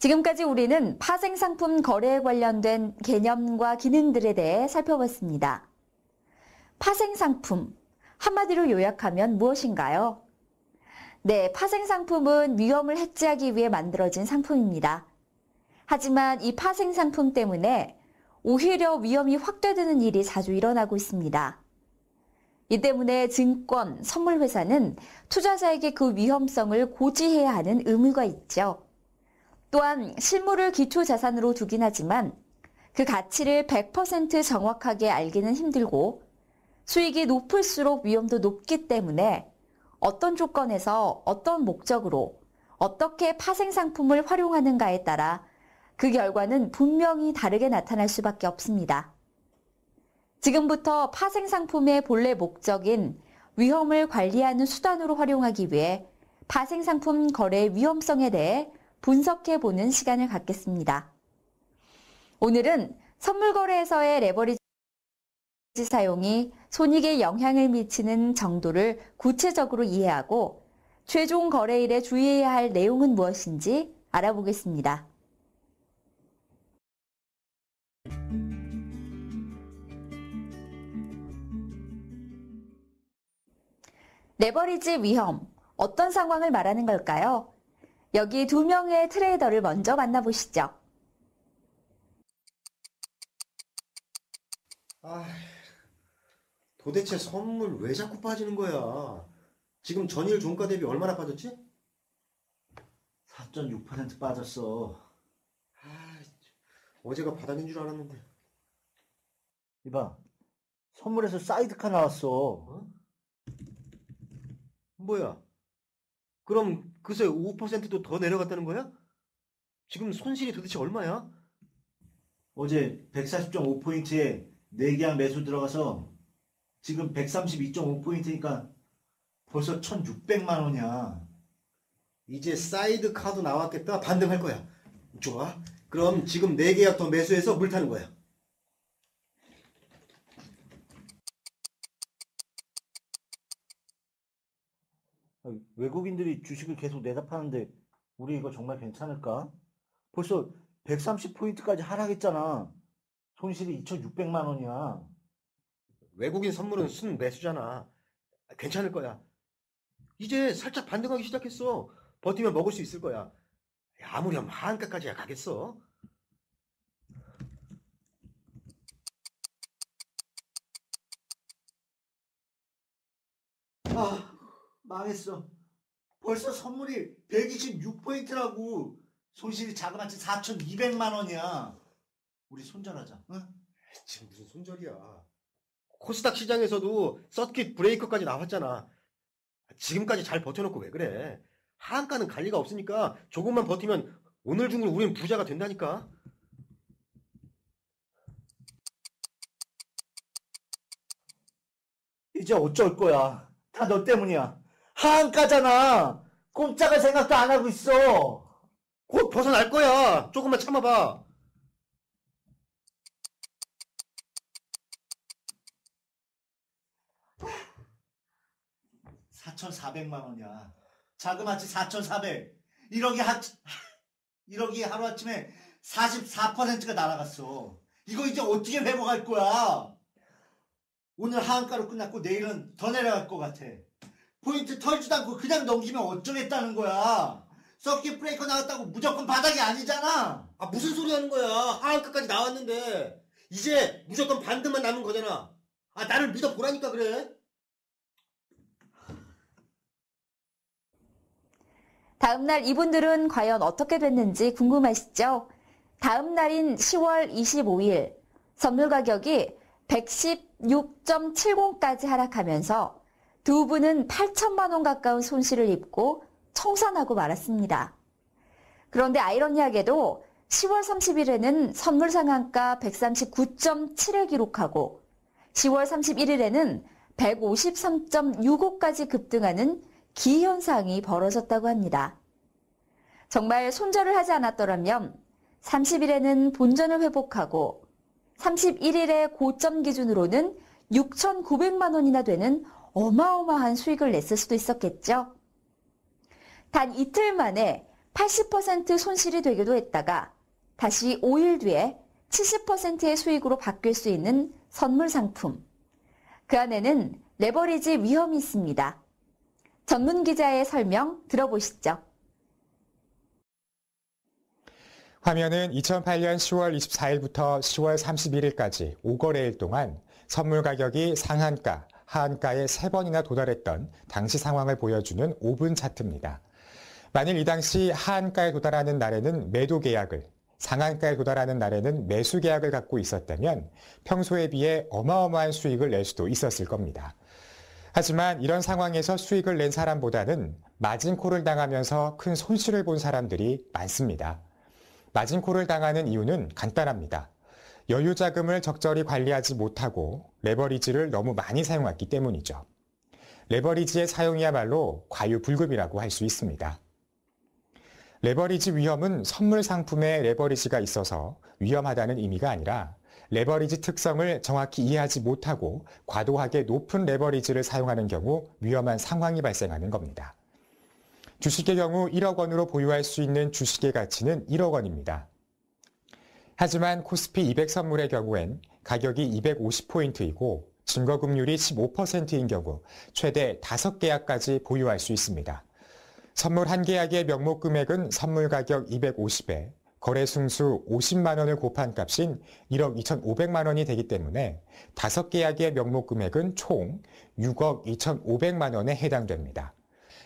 지금까지 우리는 파생상품 거래에 관련된 개념과 기능들에 대해 살펴봤습니다. 파생상품, 한마디로 요약하면 무엇인가요? 네, 파생상품은 위험을 해지하기 위해 만들어진 상품입니다. 하지만 이 파생상품 때문에 오히려 위험이 확대되는 일이 자주 일어나고 있습니다. 이 때문에 증권, 선물회사는 투자자에게 그 위험성을 고지해야 하는 의무가 있죠. 또한 실물을 기초자산으로 두긴 하지만 그 가치를 100% 정확하게 알기는 힘들고 수익이 높을수록 위험도 높기 때문에 어떤 조건에서 어떤 목적으로 어떻게 파생상품을 활용하는가에 따라 그 결과는 분명히 다르게 나타날 수밖에 없습니다. 지금부터 파생상품의 본래 목적인 위험을 관리하는 수단으로 활용하기 위해 파생상품 거래의 위험성에 대해 분석해보는 시간을 갖겠습니다. 오늘은 선물거래에서의 레버리지 사용이 손익에 영향을 미치는 정도를 구체적으로 이해하고 최종 거래일에 주의해야 할 내용은 무엇인지 알아보겠습니다. 레버리지 위험, 어떤 상황을 말하는 걸까요? 여기 두 명의 트레이더를 먼저 만나보시죠. 도대체 선물 왜 자꾸 빠지는 거야? 지금 전일 종가 대비 얼마나 빠졌지? 4.6% 빠졌어. 어제가 바닥인 줄 알았는데. 이봐, 선물에서 사이드카 나왔어. 뭐야? 그럼 그새 5%도 더 내려갔다는 거야? 지금 손실이 도대체 얼마야? 어제 140.5포인트에 4계약 매수 들어가서 지금 132.5포인트니까 벌써 1,600만 원이야. 이제 사이드 카도 나왔겠다. 반등할 거야. 좋아. 그럼 지금 4계약 더 매수해서 물 타는 거야. 외국인들이 주식을 계속 내다 파는데 우리 이거 정말 괜찮을까? 벌써 130포인트까지 하락했잖아. 손실이 2,600만 원이야. 외국인 선물은 순 매수잖아. 괜찮을 거야. 이제 살짝 반등하기 시작했어. 버티면 먹을 수 있을 거야. 아무렴 하한가까지야 가겠어. 망했어. 벌써 선물이 126포인트라고. 손실이 자그마치 4,200만 원이야. 우리 손절하자. 응? 지금 무슨 손절이야. 코스닥 시장에서도 서킷 브레이커까지 나왔잖아. 지금까지 잘 버텨놓고 왜 그래. 하한가는 갈 리가 없으니까 조금만 버티면 오늘 중으로 우린 부자가 된다니까. 이제 어쩔 거야. 다 너 때문이야. 하한가잖아. 꼼짝할 생각도 안 하고 있어. 곧 벗어날 거야. 조금만 참아봐. $4,400만 원이야. 자그마치 4,400. 1억이 하루아침에 44%가 날아갔어. 이거 이제 어떻게 회복할 거야? 오늘 하한가로 끝났고 내일은 더 내려갈 것 같아. 포인트 털지도 않고 그냥 넘기면 어쩌겠다는 거야. 서킷 브레이커 나왔다고 무조건 바닥이 아니잖아. 무슨 소리 하는 거야. 하한가까지 나왔는데 이제 무조건 반등만 남은 거잖아. 나를 믿어보라니까 그래. 다음 날 이분들은 과연 어떻게 됐는지 궁금하시죠? 다음 날인 10월 25일 선물 가격이 116.70까지 하락하면서 두 분은 8천만 원 가까운 손실을 입고 청산하고 말았습니다. 그런데 아이러니하게도 10월 30일에는 선물 상한가 139.7을 기록하고 10월 31일에는 153.65까지 급등하는 기현상이 벌어졌다고 합니다. 정말 손절을 하지 않았더라면 30일에는 본전을 회복하고 31일의 고점 기준으로는 6,900만 원이나 되는 어마어마한 수익을 냈을 수도 있었겠죠. 단 이틀 만에 80% 손실이 되기도 했다가 다시 5일 뒤에 70%의 수익으로 바뀔 수 있는 선물 상품. 그 안에는 레버리지 위험이 있습니다. 전문 기자의 설명 들어보시죠. 화면은 2008년 10월 24일부터 10월 31일까지 5거래일 동안 선물 가격이 상한가, 하한가에 3번이나 도달했던 당시 상황을 보여주는 5분 차트입니다. 만일 이 당시 하한가에 도달하는 날에는 매도 계약을, 상한가에 도달하는 날에는 매수 계약을 갖고 있었다면 평소에 비해 어마어마한 수익을 낼 수도 있었을 겁니다. 하지만 이런 상황에서 수익을 낸 사람보다는 마진콜을 당하면서 큰 손실을 본 사람들이 많습니다. 마진콜을 당하는 이유는 간단합니다. 여유 자금을 적절히 관리하지 못하고 레버리지를 너무 많이 사용했기 때문이죠. 레버리지의 사용이야말로 과유불급이라고 할 수 있습니다. 레버리지 위험은 선물 상품에 레버리지가 있어서 위험하다는 의미가 아니라 레버리지 특성을 정확히 이해하지 못하고 과도하게 높은 레버리지를 사용하는 경우 위험한 상황이 발생하는 겁니다. 주식의 경우 1억 원으로 보유할 수 있는 주식의 가치는 1억 원입니다. 하지만 코스피 200 선물의 경우엔 가격이 250포인트이고 증거금률이 15%인 경우 최대 5계약까지 보유할 수 있습니다. 선물 한 계약의 명목 금액은 선물 가격 250에 거래 승수 50만 원을 곱한 값인 1억 2,500만 원이 되기 때문에 5계약의 명목 금액은 총 6억 2,500만 원에 해당됩니다.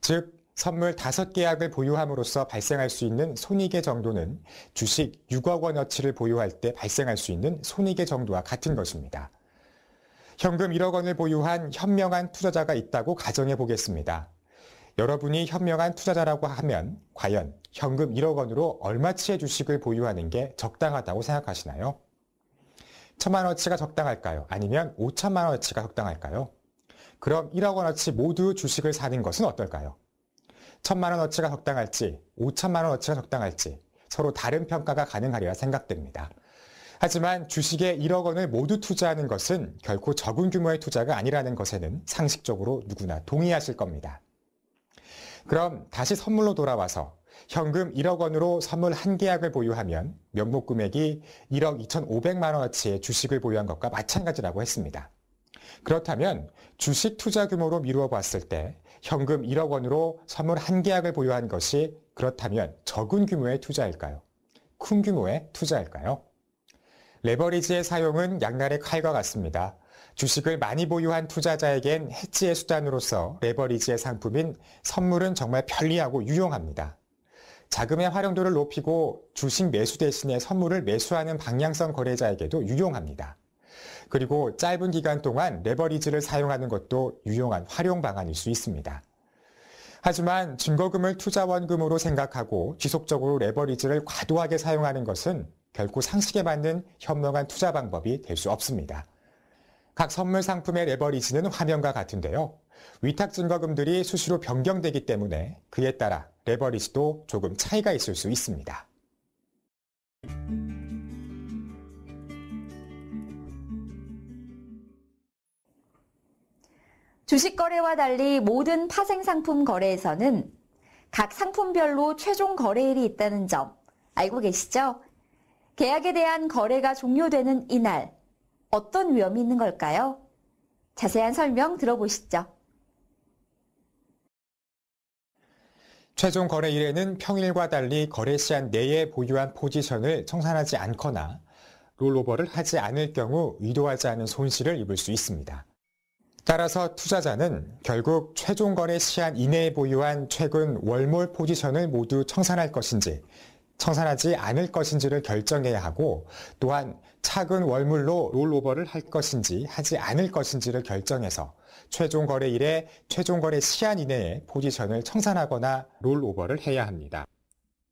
즉, 선물 5계약을 보유함으로써 발생할 수 있는 손익의 정도는 주식 6억 원어치를 보유할 때 발생할 수 있는 손익의 정도와 같은 것입니다. 현금 1억 원을 보유한 현명한 투자자가 있다고 가정해 보겠습니다. 여러분이 현명한 투자자라고 하면 과연 현금 1억 원으로 얼마치의 주식을 보유하는 게 적당하다고 생각하시나요? 1,000만 원어치가 적당할까요? 아니면 5천만 원어치가 적당할까요? 그럼 1억 원어치 모두 주식을 사는 것은 어떨까요? 1,000만 원어치가 적당할지 5천만 원어치가 적당할지 서로 다른 평가가 가능하리라 생각됩니다. 하지만 주식에 1억 원을 모두 투자하는 것은 결코 적은 규모의 투자가 아니라는 것에는 상식적으로 누구나 동의하실 겁니다. 그럼 다시 선물로 돌아와서 현금 1억 원으로 선물 한 계약을 보유하면 명목 금액이 1억 2,500만 원어치의 주식을 보유한 것과 마찬가지라고 했습니다. 그렇다면 주식 투자 규모로 미루어 봤을 때 현금 1억 원으로 선물 한 계약을 보유한 것이 그렇다면 적은 규모의 투자일까요? 큰 규모의 투자일까요? 레버리지의 사용은 양날의 칼과 같습니다. 주식을 많이 보유한 투자자에겐 해지의 수단으로서 레버리지의 상품인 선물은 정말 편리하고 유용합니다. 자금의 활용도를 높이고 주식 매수 대신에 선물을 매수하는 방향성 거래자에게도 유용합니다. 그리고 짧은 기간 동안 레버리지를 사용하는 것도 유용한 활용 방안일 수 있습니다. 하지만 증거금을 투자원금으로 생각하고 지속적으로 레버리지를 과도하게 사용하는 것은 결코 상식에 맞는 현명한 투자 방법이 될 수 없습니다. 각 선물 상품의 레버리지는 화면과 같은데요. 위탁 증거금들이 수시로 변경되기 때문에 그에 따라 레버리지도 조금 차이가 있을 수 있습니다. 주식 거래와 달리 모든 파생상품 거래에서는 각 상품별로 최종 거래일이 있다는 점 알고 계시죠? 계약에 대한 거래가 종료되는 이날, 어떤 위험이 있는 걸까요? 자세한 설명 들어보시죠. 최종 거래일에는 평일과 달리 거래 시한 내에 보유한 포지션을 청산하지 않거나 롤오버를 하지 않을 경우 의도하지 않은 손실을 입을 수 있습니다. 따라서 투자자는 결국 최종 거래 시한 이내에 보유한 최근 월몰 포지션을 모두 청산할 것인지 청산하지 않을 것인지를 결정해야 하고 또한 차근 월물로 롤오버를 할 것인지 하지 않을 것인지를 결정해서 최종 거래일에 최종 거래 시한 이내에 포지션을 청산하거나 롤오버를 해야 합니다.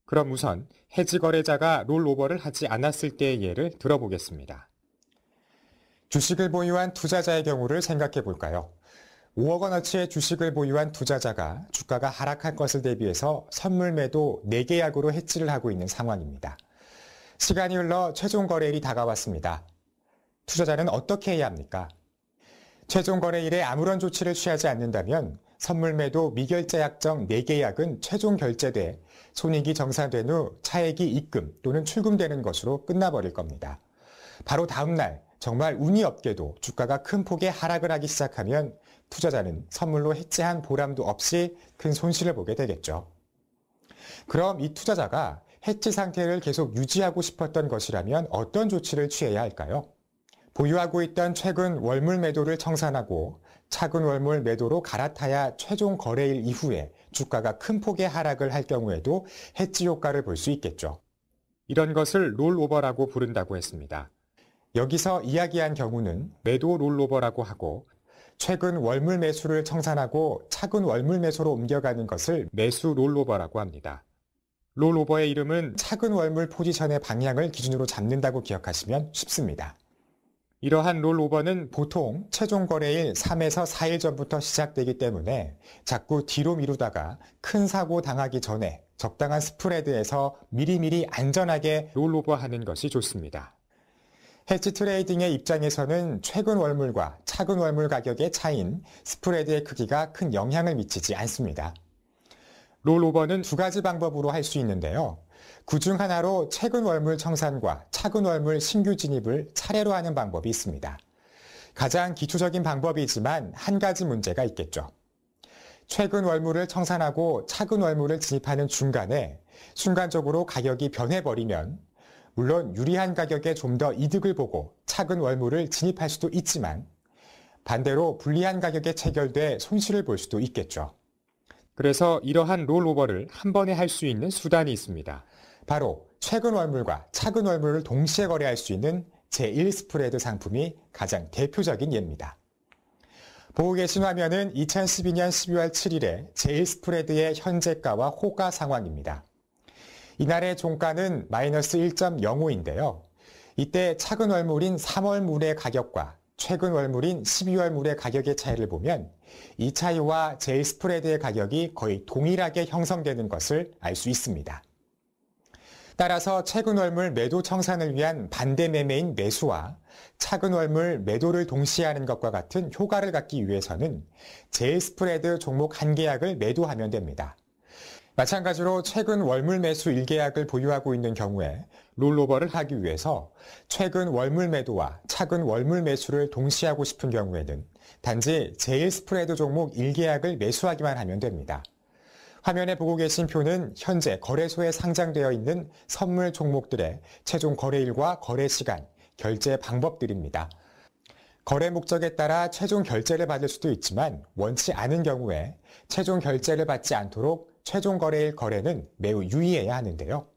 그럼 우선 해지 거래자가 롤오버를 하지 않았을 때의 예를 들어보겠습니다. 주식을 보유한 투자자의 경우를 생각해 볼까요? 5억 원어치의 주식을 보유한 투자자가 주가가 하락할 것을 대비해서 선물 매도 4계약으로 해지를 하고 있는 상황입니다. 시간이 흘러 최종 거래일이 다가왔습니다. 투자자는 어떻게 해야 합니까? 최종 거래일에 아무런 조치를 취하지 않는다면 선물매도 미결제 약정 4계약은 최종 결제돼 손익이 정산된 후 차액이 입금 또는 출금되는 것으로 끝나버릴 겁니다. 바로 다음 날 정말 운이 없게도 주가가 큰 폭의 하락을 하기 시작하면 투자자는 선물로 해지한 보람도 없이 큰 손실을 보게 되겠죠. 그럼 이 투자자가 해지 상태를 계속 유지하고 싶었던 것이라면 어떤 조치를 취해야 할까요? 보유하고 있던 최근 월물 매도를 청산하고 차근 월물 매도로 갈아타야 최종 거래일 이후에 주가가 큰 폭의 하락을 할 경우에도 해지 효과를 볼 수 있겠죠. 이런 것을 롤오버라고 부른다고 했습니다. 여기서 이야기한 경우는 매도 롤오버라고 하고 최근 월물 매수를 청산하고 차근 월물 매수로 옮겨가는 것을 매수 롤오버라고 합니다. 롤오버의 이름은 차근 월물 포지션의 방향을 기준으로 잡는다고 기억하시면 쉽습니다. 이러한 롤오버는 보통 최종 거래일 3에서 4일 전부터 시작되기 때문에 자꾸 뒤로 미루다가 큰 사고 당하기 전에 적당한 스프레드에서 미리미리 안전하게 롤오버하는 것이 좋습니다. 해지 트레이딩의 입장에서는 최근 월물과 차근 월물 가격의 차이인 스프레드의 크기가 큰 영향을 미치지 않습니다. 롤오버는 두 가지 방법으로 할 수 있는데요. 그중 하나로 최근 월물 청산과 차근 월물 신규 진입을 차례로 하는 방법이 있습니다. 가장 기초적인 방법이지만 한 가지 문제가 있겠죠. 최근 월물을 청산하고 차근 월물을 진입하는 중간에 순간적으로 가격이 변해버리면 물론 유리한 가격에 좀 더 이득을 보고 차근 월물을 진입할 수도 있지만 반대로 불리한 가격에 체결돼 손실을 볼 수도 있겠죠. 그래서 이러한 롤오버를 한 번에 할 수 있는 수단이 있습니다. 바로 최근 월물과 차근 월물을 동시에 거래할 수 있는 제1 스프레드 상품이 가장 대표적인 예입니다. 보고 계신 화면은 2012년 12월 7일에 제1 스프레드의 현재가와 호가 상황입니다. 이날의 종가는 마이너스 1.05인데요. 이때 차근 월물인 3월 물의 가격과 최근 월물인 12월 물의 가격의 차이를 보면 이 차이와 제1 스프레드의 가격이 거의 동일하게 형성되는 것을 알 수 있습니다. 따라서 최근 월물 매도 청산을 위한 반대 매매인 매수와 차근 월물 매도를 동시에 하는 것과 같은 효과를 갖기 위해서는 제1 스프레드 종목 한 계약을 매도하면 됩니다. 마찬가지로 최근 월물 매수 1계약을 보유하고 있는 경우에 롤오버를 하기 위해서 최근 월물 매도와 차근 월물 매수를 동시에 하고 싶은 경우에는 단지 제1 스프레드 종목 1계약을 매수하기만 하면 됩니다. 화면에 보고 계신 표는 현재 거래소에 상장되어 있는 선물 종목들의 최종 거래일과 거래 시간, 결제 방법들입니다. 거래 목적에 따라 최종 결제를 받을 수도 있지만 원치 않은 경우에 최종 결제를 받지 않도록 최종 거래일 거래는 매우 유의해야 하는데요.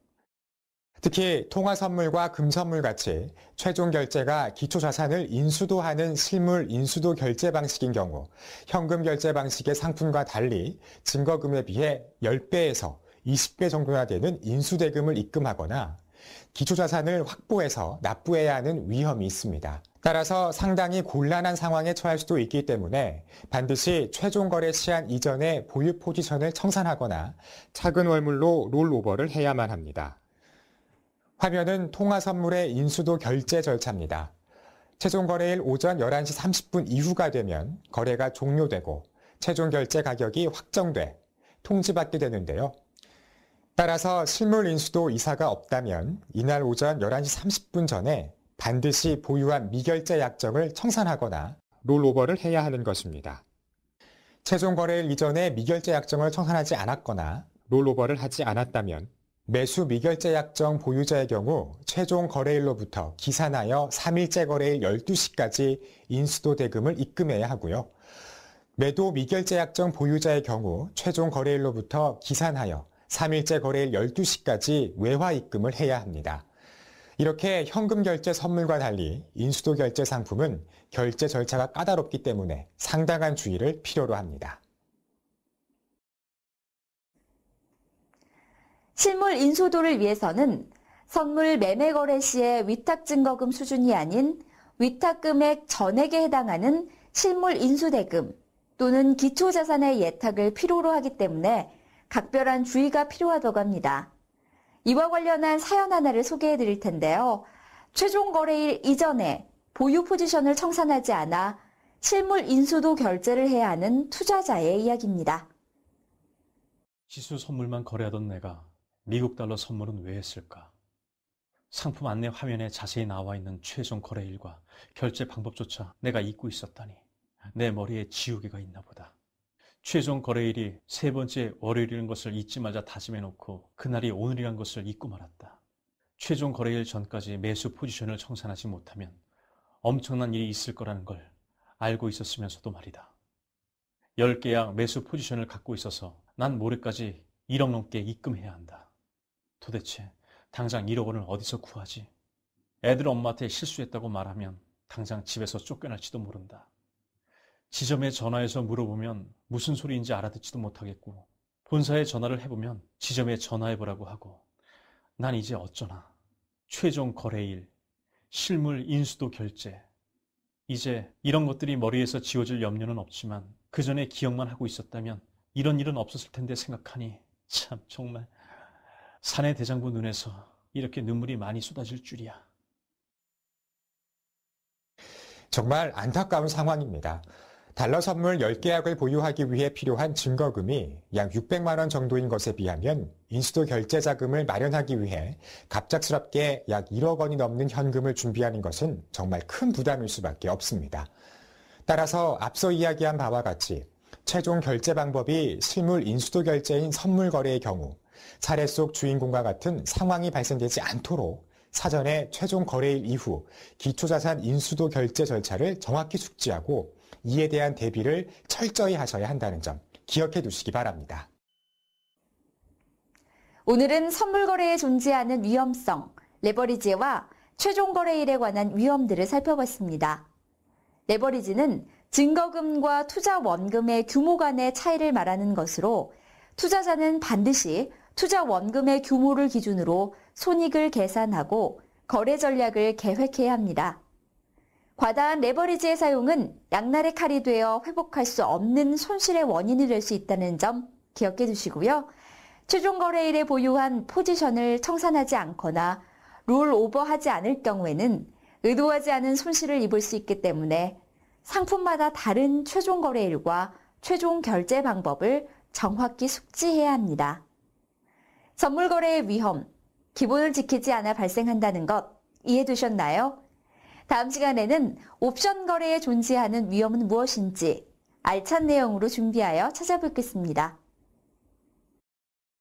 특히 통화선물과 금선물 같이 최종 결제가 기초자산을 인수도하는 실물 인수도 결제 방식인 경우 현금 결제 방식의 상품과 달리 증거금에 비해 10배에서 20배 정도나 되는 인수대금을 입금하거나 기초자산을 확보해서 납부해야 하는 위험이 있습니다. 따라서 상당히 곤란한 상황에 처할 수도 있기 때문에 반드시 최종 거래 시한 이전에 보유 포지션을 청산하거나 차근 월물로 롤오버를 해야만 합니다. 화면은 통화선물의 인수도 결제 절차입니다. 최종 거래일 오전 11시 30분 이후가 되면 거래가 종료되고 최종 결제 가격이 확정돼 통지받게 되는데요. 따라서 실물 인수도 이사가 없다면 이날 오전 11시 30분 전에 반드시 보유한 미결제 약정을 청산하거나 롤오버를 해야 하는 것입니다. 최종 거래일 이전에 미결제 약정을 청산하지 않았거나 롤오버를 하지 않았다면 매수 미결제 약정 보유자의 경우 최종 거래일로부터 기산하여 3일째 거래일 12시까지 인수도 대금을 입금해야 하고요. 매도 미결제 약정 보유자의 경우 최종 거래일로부터 기산하여 3일째 거래일 12시까지 외화 입금을 해야 합니다. 이렇게 현금 결제 선물과 달리 인수도 결제 상품은 결제 절차가 까다롭기 때문에 상당한 주의를 필요로 합니다. 실물 인수도를 위해서는 선물 매매 거래 시의 위탁 증거금 수준이 아닌 위탁 금액 전액에 해당하는 실물 인수대금 또는 기초자산의 예탁을 필요로 하기 때문에 각별한 주의가 필요하다고 합니다. 이와 관련한 사연 하나를 소개해 드릴 텐데요. 최종 거래일 이전에 보유 포지션을 청산하지 않아 실물 인수도 결제를 해야 하는 투자자의 이야기입니다. 지수 선물만 거래하던 내가 미국 달러 선물은 왜 했을까? 상품 안내 화면에 자세히 나와 있는 최종 거래일과 결제 방법조차 내가 잊고 있었다니 내 머리에 지우개가 있나 보다. 최종 거래일이 세 번째 월요일이라는 것을 잊지 말자 다짐해놓고 그날이 오늘이란 것을 잊고 말았다. 최종 거래일 전까지 매수 포지션을 청산하지 못하면 엄청난 일이 있을 거라는 걸 알고 있었으면서도 말이다. 10개약 매수 포지션을 갖고 있어서 난 모레까지 1억 넘게 입금해야 한다. 도대체 당장 1억 원을 어디서 구하지? 애들 엄마한테 실수했다고 말하면 당장 집에서 쫓겨날지도 모른다. 지점에 전화해서 물어보면 무슨 소리인지 알아듣지도 못하겠고 본사에 전화를 해보면 지점에 전화해보라고 하고 난 이제 어쩌나. 최종 거래일, 실물 인수도 결제. 이제 이런 것들이 머리에서 지워질 염려는 없지만 그 전에 기억만 하고 있었다면 이런 일은 없었을 텐데 생각하니 참 정말 사내 대장부 눈에서 이렇게 눈물이 많이 쏟아질 줄이야. 정말 안타까운 상황입니다. 달러 선물 10계약을 보유하기 위해 필요한 증거금이 약 600만 원 정도인 것에 비하면 인수도 결제 자금을 마련하기 위해 갑작스럽게 약 1억 원이 넘는 현금을 준비하는 것은 정말 큰 부담일 수밖에 없습니다. 따라서 앞서 이야기한 바와 같이 최종 결제 방법이 실물 인수도 결제인 선물 거래의 경우 사례 속 주인공과 같은 상황이 발생되지 않도록 사전에 최종 거래일 이후 기초자산 인수도 결제 절차를 정확히 숙지하고 이에 대한 대비를 철저히 하셔야 한다는 점 기억해 두시기 바랍니다. 오늘은 선물 거래에 존재하는 위험성, 레버리지와 최종 거래일에 관한 위험들을 살펴봤습니다. 레버리지는 증거금과 투자 원금의 규모 간의 차이를 말하는 것으로 투자자는 반드시 투자 원금의 규모를 기준으로 손익을 계산하고 거래 전략을 계획해야 합니다. 과다한 레버리지의 사용은 양날의 칼이 되어 회복할 수 없는 손실의 원인이 될 수 있다는 점 기억해 두시고요. 최종 거래일에 보유한 포지션을 청산하지 않거나 롤 오버하지 않을 경우에는 의도하지 않은 손실을 입을 수 있기 때문에 상품마다 다른 최종 거래일과 최종 결제 방법을 정확히 숙지해야 합니다. 선물 거래의 위험, 기본을 지키지 않아 발생한다는 것 이해해 두셨나요? 다음 시간에는 옵션 거래에 존재하는 위험은 무엇인지 알찬 내용으로 준비하여 찾아뵙겠습니다.